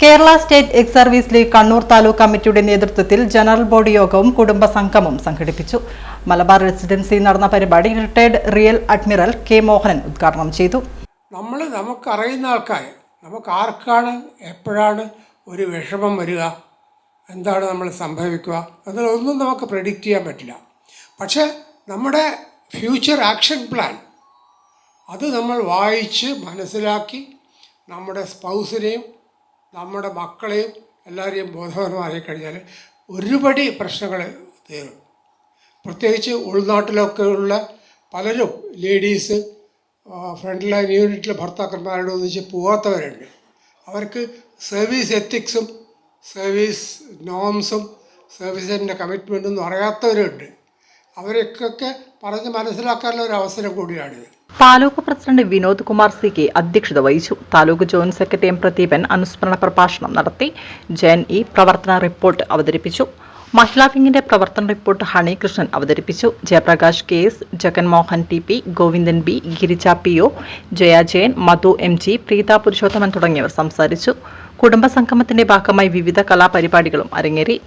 Kerala state ex service league Kannur taluk കമ്മിറ്റിയുടെ നേതൃത്വത്തിൽ general body യോഗവും കുടുംബ സംഗമവും സംഘടിപ്പിച്ചു. മലബാർ റെസിഡൻസിയിൽ നടന്ന പരിപാടി retired real admiral K Mohanan ഉദ്ഘാടനം ചെയ്തു. നമുക്കറിയുന്ന ആൾക്കാർ, നമുക്ക് ആർക്കാണ് എപ്പോഴാണ് ഒരു വിഷമം വരിക, എന്താണ് നമ്മൾ സംഭവിക്കുക എന്നതൊന്നും നമുക്ക് പ്രെഡിക്റ്റ് ചെയ്യാൻ പറ്റില്ല. പക്ഷേ നമ്മുടെ ഫ്യൂച്ചർ ആക്ഷൻ പ്ലാൻ അത് നമ്മൾ വായിച്ച് മനസ്സിലാക്കി നമ്മുടെ സ്പൗസിനെയും നമ്മുടെ മക്കളെയും എല്ലാവരെയും ബോധവാന്മാരായി കഴിഞ്ഞാൽ ഒരുപടി പ്രശ്നങ്ങൾ തീരും. പ്രത്യേകിച്ച് ഉൾനാട്ടിലൊക്കെ ഉള്ള പലരും ലേഡീസ് ഫ്രണ്ട് ലൈൻ യൂണിറ്റിലെ ഭർത്താക്കന്മാരോട് ഒന്നിച്ച് പോകാത്തവരുണ്ട്. അവർക്ക് സർവീസ് എത്തിക്സും സർവീസ് നോംസും സർവീസിൻ്റെ കമ്മിറ്റ്മെൻറ്റൊന്നും അറിയാത്തവരുണ്ട്. അവരൊക്കെ പറഞ്ഞ് മനസ്സിലാക്കാനുള്ള ഒരു അവസരം കൂടിയാണിത്. താലൂക്ക് പ്രസിഡന്റ് വിനോദ് കുമാർ സി.കെ അധ്യക്ഷത വഹിച്ചു. Taluk joint secretary M Pradeepan അനുസ്മരണ പ്രഭാഷണം നടത്തി. ജയൻ ഇ പ്രവർത്തന റിപ്പോർട്ട് അവതരിപ്പിച്ചു. മഹിളാ വിംഗിന്റെ പ്രവർത്തന റിപ്പോർട്ട് ഹണി കൃഷ്ണൻ അവതരിപ്പിച്ചു. Jayaprakash KS, Jaganmohan TP, Govindan B, Girija PO, Jaya Jayan, Madhu MG, Preetha Purushothaman തുടങ്ങിയവർ സംസാരിച്ചു. കുടുംബ സംഗമത്തിന്റെ ഭാഗമായി വിവിധ കലാപരിപാടികളും അരങ്ങേറി.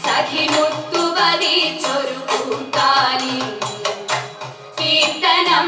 സഖി മുത്തുപതിച്ചൊരു കൂട്ടാലി കീർത്തനം